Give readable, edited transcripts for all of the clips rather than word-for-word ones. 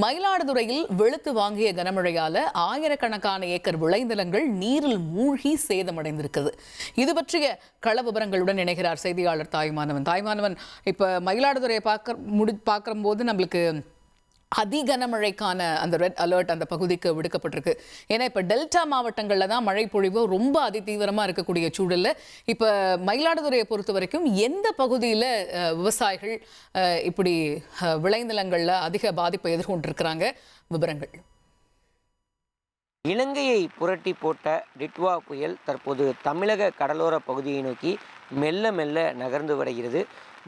மயிலாடுதுறையில் வெளுத்து வாங்கிய கனமழையால ஆயிரக்கணக்கான ஏக்கர் விளைநிலங்கள் நீரில் மூழ்கி சேதமடைந்திருக்கிறது. இது பற்றிய கள விவரங்களுடன் இணைகிறார் செய்தியாளர் தாய்மானவன். தாய்மானவன், இப்ப மயிலாடுதுறையை பார்க்கும் போது நம்மளுக்கு அதிகனமழைக்கான அந்த ரெட் அலர்ட் அந்த பகுதிக்கு விடுக்கப்பட்டிருக்கு. ஏன்னா இப்ப டெல்டா மாவட்டங்கள்ல தான் மழை பொழிவு ரொம்ப அதிதீவிரமா இருக்கக்கூடிய சூழல்ல இப்ப மயிலாடுதுறையை பொறுத்த வரைக்கும் எந்த பகுதியில விவசாயிகள் இப்படி விளைநிலங்கள்ல அதிக பாதிப்பை எதிர்கொண்டிருக்கிறாங்க? விவரங்கள். இலங்கையை புரட்டி போட்ட டிட்வா புயல் தற்போது தமிழக கடலோர பகுதியை நோக்கி மெல்ல மெல்ல நகர்ந்து வருகிறது.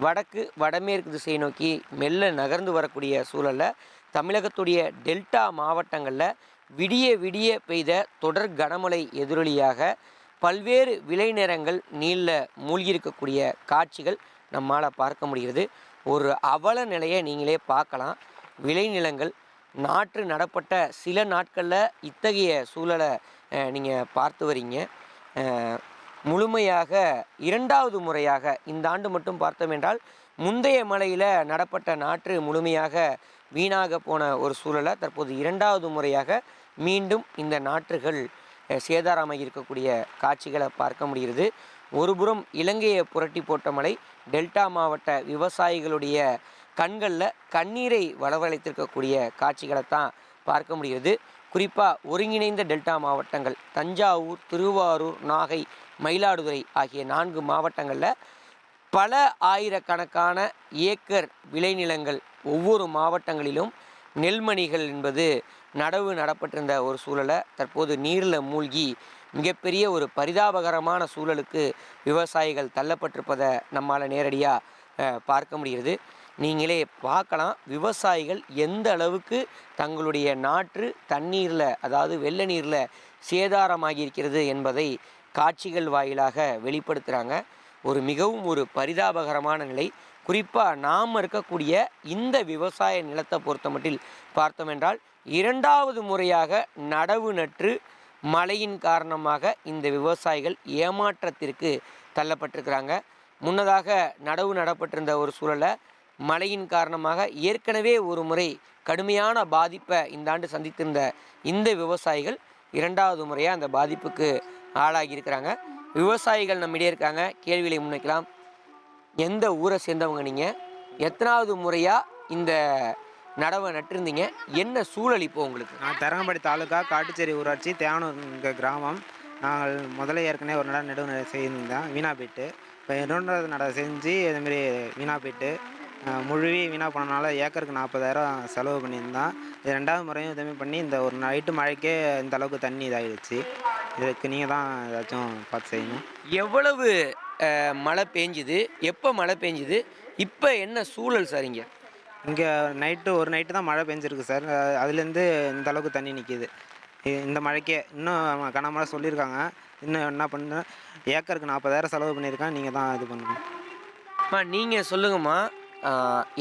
வடக்கு வடமேற்கு திசையை நோக்கி மெல்ல நகர்ந்து வரக்கூடிய சூழலில் தமிழகத்துடைய டெல்டா மாவட்டங்களில் விடிய விடிய பெய்த தொடர் கனமழை எதிரொலியாக பல்வேறு விளைநிலங்கள் நீரில் மூழ்கியிருக்கக்கூடிய காட்சிகள் நம்மால் பார்க்க முடிகிறது. ஒரு அவல நிலையை நீங்களே பார்க்கலாம். விளைநிலங்கள் நாற்று நடப்பட்ட சில நாட்களில் இத்தகைய சூழலை நீங்கள் பார்த்து வரீங்க. முழுமையாக இரண்டாவது முறையாக இந்த ஆண்டு மட்டும் பார்த்தோம் என்றால் முந்தைய மழையில் நடப்பட்ட நாற்று முழுமையாக வீணாக போன ஒரு சூழலை தற்போது இரண்டாவது முறையாக மீண்டும் இந்த நாற்றுகள் சேதாரமாக இருக்கக்கூடிய காட்சிகளை பார்க்க முடிகிறது. ஒருபுறம் இலங்கையை புரட்டி போட்ட மழை டெல்டா மாவட்ட விவசாயிகளுடைய கண்களில் கண்ணீரை வரவழைத்திருக்கக்கூடிய காட்சிகளை தான் பார்க்க முடிகிறது. குறிப்பாக ஒருங்கிணைந்த டெல்டா மாவட்டங்கள் தஞ்சாவூர், திருவாரூர், நாகை, மயிலாடுதுறை ஆகிய 4 மாவட்டங்களில் பல ஆயிரக்கணக்கான ஏக்கர் விளைநிலங்கள் ஒவ்வொரு மாவட்டங்களிலும் நெல்மணிகள் என்பது நடவு நடப்பட்டிருந்த ஒரு சூழலை தற்போது நீரில் மூழ்கி மிகப்பெரிய ஒரு பரிதாபகரமான சூழலுக்கு விவசாயிகள் தள்ளப்பட்டிருப்பதை நம்மால் நேரடியாக பார்க்க முடிகிறது. நீங்களே பார்க்கலாம், விவசாயிகள் எந்த அளவுக்கு தங்களுடைய நாற்று தண்ணீரில், அதாவது வெள்ள நீரில் சேதாரமாகி இருக்கிறது என்பதை காட்சிகள் வாயிலாக வெளிப்படுத்துகிறாங்க. மிகவும் ஒரு பரிதாபகரமான நிலை. குறிப்பாக நாம் இருக்கக்கூடிய இந்த விவசாய நிலத்தை பொறுத்த மட்டில் பார்த்தோம் என்றால் இரண்டாவது முறையாக நடவு நட்டு மழையின் காரணமாக இந்த விவசாயிகள் ஏமாற்றத்திற்கு தள்ளப்பட்டிருக்கிறாங்க. முன்னதாக நடவு நடப்பட்டிருந்த ஒரு சூழலை மழையின் காரணமாக ஏற்கனவே ஒரு முறை கடுமையான பாதிப்பை இந்த ஆண்டு சந்தித்திருந்த இந்த விவசாயிகள் இரண்டாவது முறையாக அந்த பாதிப்புக்கு ஆளாகி இருக்கிறாங்க. விவசாயிகள் நம்மிடையே இருக்காங்க, கேள்விகளை முன்வைக்கலாம். எந்த ஊரை சேர்ந்தவங்க நீங்கள்? எத்தனாவது முறையாக இந்த நடவை நட்டிருந்தீங்க? என்ன சூழல் இப்போ உங்களுக்கு? நான் தரங்கம்பாடி தாலுக்கா காட்டுச்சேரி ஊராட்சி தேவனூர் கிராமம். நாங்கள் முதல்ல ஏற்கனவே ஒரு நடுவு செய்திருந்தேன், வீணாக போயிட்டு. இப்போ 2வது நடவை செஞ்சு இதுமாரி வீணாக போயிட்டு முழுவி வீணாக போனனால ஏக்கருக்கு 40,000 செலவு பண்ணியிருந்தேன். இது 2வது முறையும் இதுமாரி பண்ணி இந்த ஒரு நைட்டு மழைக்கே இந்த அளவுக்கு தண்ணி இதாகிடுச்சு. இதுக்கு நீங்கள் தான் ஏதாச்சும் பார்த்து செய்யணும். எவ்வளவு மழை பெஞ்சுது, எப்போ மழை பெஞ்சுது, இப்போ என்ன சூழல் சார்? இங்கே ஒரு நைட்டு தான் மழை பெஞ்சிருக்கு சார். அதுலேருந்து இந்த அளவுக்கு தண்ணி நிற்கிது. இந்த மழைக்கே இன்னும் கனமழை சொல்லியிருக்காங்க. இன்னும் என்ன பண்ண, ஏக்கருக்கு 40,000 செலவு பண்ணியிருக்கேன். நீங்கள் தான் இது பண்ணணும். நீங்கள் சொல்லுங்கம்மா,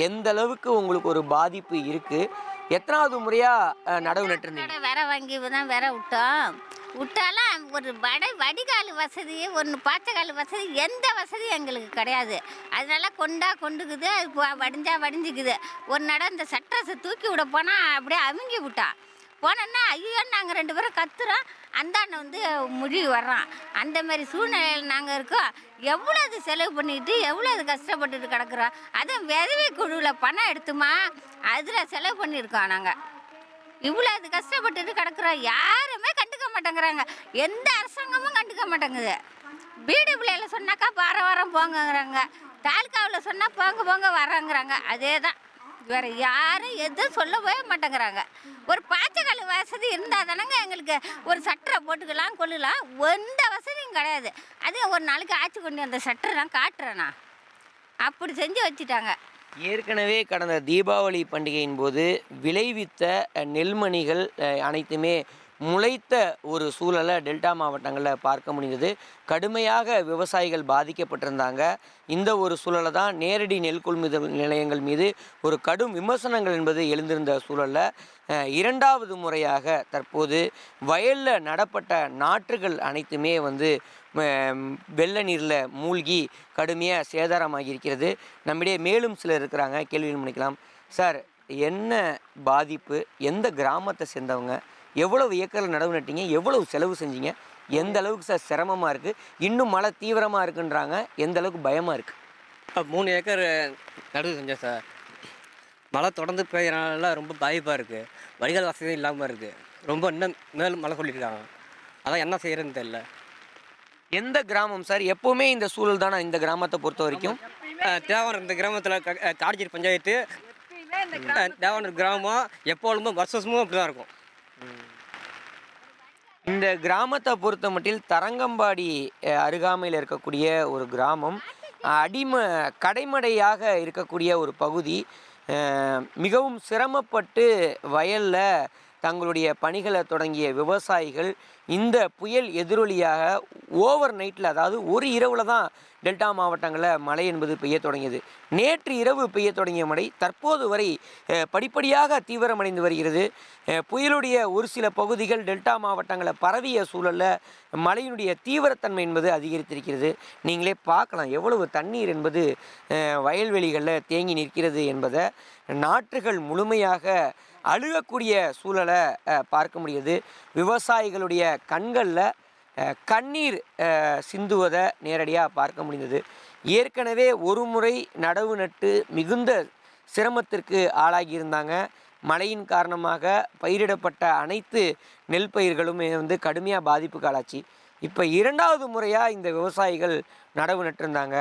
எந்த அளவுக்கு உங்களுக்கு ஒரு பாதிப்பு இருக்குது? எத்தனாவது முறையாக நடவு நட்டுருந்தீங்க? வேற வாங்கி தான் வேற விட்டாலும் ஒரு வடிகால் வசதி, ஒன்று பாய்ச்சக்கால் வசதி, எந்த வசதியும் எங்களுக்கு கிடையாது. அதனால கொண்டுக்குது, அது வடிஞ்சிக்குது. ஒரு நடம் இந்த சட்டரசை தூக்கி விட போனால் அப்படியே அமுங்கி விட்டான். போனோன்னா ஐயோ நாங்கள் 2 பேரும் கத்துறோம், அந்த அண்ணன் வந்து முடிவு வர்றான். அந்த மாதிரி சூழ்நிலையில் நாங்கள் இருக்கோம். எவ்வளோ அது செலவு பண்ணிக்கிட்டு எவ்வளோ அது கஷ்டப்பட்டுட்டு கிடக்குறோம். அதுவும் விதவை குழுவில் பணம் எடுத்துமா அதில் செலவு பண்ணியிருக்கோம். நாங்கள் இவ்வளோ அது கஷ்டப்பட்டுட்டு கிடக்குறோம். யாருமே கண்டுக்க மாட்டேங்கிறாங்க, எந்த அரசாங்கமும் கண்டுக்க மாட்டேங்குது. வீடு பிள்ளைகளை சொன்னாக்கா வாரம் போங்கங்கிறாங்க, தாலுக்காவில் சொன்னால் போங்க வராங்கிறாங்க. அதே தான், வேறு யாரும் எதுவும் சொல்லவே மாட்டேங்கிறாங்க. ஒரு பாய்ச்சக்கால் வசதி இருந்தால் தானங்க எங்களுக்கு ஒரு சட்டரை போட்டுக்கலாம், கொள்ளலாம். எந்த வசதியும் கிடையாது. அதே ஒரு நாளைக்கு ஆட்சி கொண்டு அந்த சட்டரெலாம் காட்டுறேண்ணா, அப்படி செஞ்சு வச்சுட்டாங்க. ஏற்கனவே கடந்த தீபாவளி பண்டிகையின் போது விளைவித்த நெல்மணிகள் அனைத்துமே முளைத்த ஒரு சூழலை டெல்டா மாவட்டங்களில் பார்க்க முடிந்தது. கடுமையாக விவசாயிகள் பாதிக்கப்பட்டிருந்தாங்க. இந்த ஒரு சூழலை தான் நேரடி நெல் கொள்முதல் நிலையங்கள் மீது ஒரு கடும் விமர்சனங்கள் என்பது எழுந்திருந்த சூழலில் இரண்டாவது முறையாக தற்போது வயலில் நடப்பட்ட நாற்றுகள் அனைத்துமே வெள்ள நீரில் மூழ்கி கடுமையாக சேதாரமாகி இருக்கிறது. நம்மிடையே மேலும் சிலர் இருக்கிறாங்க, கேள்விகள் முன்வைக்கலாம். சார், என்ன பாதிப்பு, எந்த கிராமத்தை சேர்ந்தவங்க, எவ்வளவு ஏக்கரில் நடவு நட்டீங்க, எவ்வளவு செலவு செஞ்சீங்க, எந்த அளவுக்கு சார் சிரமமாக இருக்குது, இன்னும் மழை தீவிரமாக இருக்குன்றாங்க, எந்த அளவுக்கு பயமாக இருக்குது? 3 ஏக்கர் நடுவு செஞ்சேன் சார். மழை தொடர்ந்து பெய்யறனால ரொம்ப பாதிப்பாக இருக்குது. வடிகால் வசதி இல்லாமல் இருக்குது. ரொம்ப இன்னும் மேலும் மழை சொல்லியிருக்காங்க. அதான் என்ன செய்யறதுன்னு தெரியல. எந்த கிராமம் சார்? எப்போவுமே இந்த சூழல் தானே இந்த கிராமத்தை பொறுத்த வரைக்கும்? தேவானூர் இந்த கிராமத்தில் காடிச்சேரி பஞ்சாயத்து தேவானூர் கிராமம் எப்பொழுதும் வருஷமும் அப்படி தான் இருக்கும். இந்த கிராமத்தை பொறுத்த மட்டில் தரங்கம்பாடி அருகாமையில் இருக்கக்கூடிய ஒரு கிராமம், கடைமடையாக இருக்கக்கூடிய ஒரு பகுதி. மிகவும் சிரமப்பட்டு வயலில் தங்களுடைய பணிகளை தொடங்கிய விவசாயிகள் இந்த புயல் எதிரொலியாக ஓவர் நைட்டில், அதாவது ஒரு இரவில் தான் டெல்டா மாவட்டங்களில் மழை என்பது பெய்ய தொடங்கியது. நேற்று இரவு பெய்ய தொடங்கிய மழை தற்போது வரை படிப்படியாக தீவிரமடைந்து வருகிறது. புயலுடைய ஒரு சில பகுதிகள் டெல்டா மாவட்டங்களில் பரவிய சூழலில் மழையினுடைய தீவிரத்தன்மை என்பது அதிகரித்திருக்கிறது. நீங்களே பார்க்கலாம் எவ்வளவு தண்ணீர் என்பது வயல்வெளிகளில் தேங்கி நிற்கிறது என்பதை. நாற்றுகள் முழுமையாக அழுகக்கூடிய சூழலை பார்க்க முடியுது. விவசாயிகளுடைய கண்களில் கண்ணீர் சிந்துவதை நேரடியாக பார்க்க முடிந்தது. ஏற்கனவே ஒரு முறை நடவு நட்டு மிகுந்த சிரமத்திற்கு ஆளாகியிருந்தாங்க. மழையின் காரணமாக பயிரிடப்பட்ட அனைத்து நெல் பயிர்களுமே கடுமையாக பாதிப்புக்கு ஆளாச்சு. இப்போ 2வது முறையாக இந்த விவசாயிகள் நடவு நட்டிருந்தாங்க.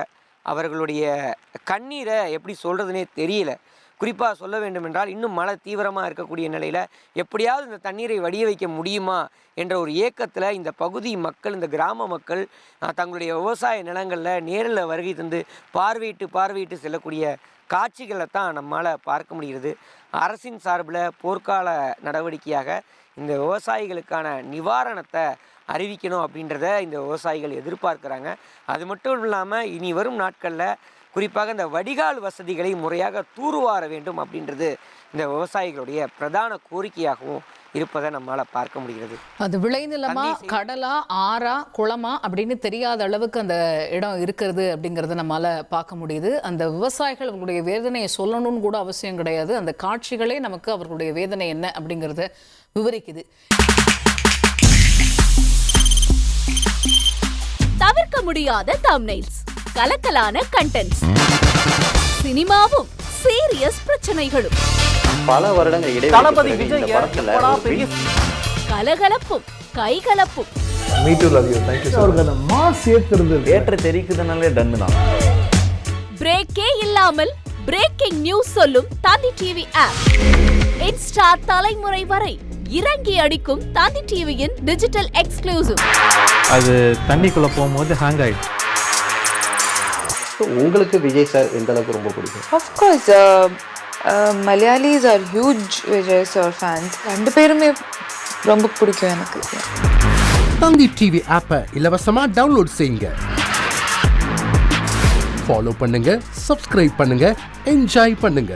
அவர்களுடைய கண்ணீரை எப்படி சொல்கிறதுனே தெரியல. குறிப்பாக சொல்ல வேண்டுமென்றால், இன்னும் மழை தீவிரமாக இருக்கக்கூடிய நிலையில் எப்படியாவது இந்த தண்ணீரை வடிய வைக்க முடியுமா என்ற ஒரு ஏக்கத்தில் இந்த பகுதி மக்கள், இந்த கிராம மக்கள் தங்களுடைய விவசாய நிலங்களில் நேரில் வருகை தந்து பார்வையிட்டு செல்லக்கூடிய காட்சிகளை தான் நம்மால் பார்க்க முடிகிறது. அரசின் சார்பில் போர்க்கால நடவடிக்கையாக இந்த விவசாயிகளுக்கான நிவாரணத்தை அறிவிக்கணும் அப்படின்றத இந்த விவசாயிகள் எதிர்பார்க்குறாங்க. அது மட்டும் இல்லாமல் இனி வரும் நாட்களில் குறிப்பாக இந்த வடிகால் வசதிகளை முறையாக தூர்வார வேண்டும் அப்படின்றது இந்த விவசாயிகளுடைய பிரதான கோரிக்கையாகவும் இருப்பதை நம்மளால் பார்க்க முடிகிறது. அது விளைநிலமா, கடலா, ஆறா, குளமா அப்படின்னு தெரியாத அளவுக்கு அந்த இடம் இருக்கிறது அப்படிங்கிறத நம்மளால பார்க்க முடியுது. அந்த விவசாயிகள் அவர்களுடைய வேதனையை சொல்லணும்னு கூட அவசியம் கிடையாது. அந்த காட்சிகளே நமக்கு அவர்களுடைய வேதனை என்ன அப்படிங்கிறத விவரிக்குது. தவிர்க்க முடியாத தம்ப்நெயில்ஸ், கலக்கலான கண்டென்ட்ஸ், சினிமாவும் சீரியஸ் பிரச்சனைகளும், பல வருடங்கள் இடைவெளி கலகலப்பும் கைகலப்பும், ஏற்ற தெரிக்குதுனாலே டன்னு தான். பிரேக்கே இல்லாமல் பிரேக்கிங் நியூஸ் சொல்லும் தந்தி டிவி ஆப். இன்ஸ்டா தலைமுறை வரை இறங்கி அடிக்கும் தந்தி டிவியின் டிஜிட்டல் எக்ஸ்க்ளூசிவ். அது தண்ணிக்குள்ள போகும்போது ஹேங் ஆயிடுச்சு. உங்களுக்கு விஜய் சார் எந்த அளவுக்கு ரொம்ப பிடிக்கும்? Of course, Malayalis are huge Vijay sir fans. ரெண்டு பேருமே ரொம்ப பிடிக்கும் எனக்கு. தந்தி டிவி ஆப்பை இலவசமா டவுன்லோட் செய்யுங்க. ஃபாலோ பண்ணுங்க, சப்ஸ்கிரைப் பண்ணுங்க, என்ஜாய் பண்ணுங்க.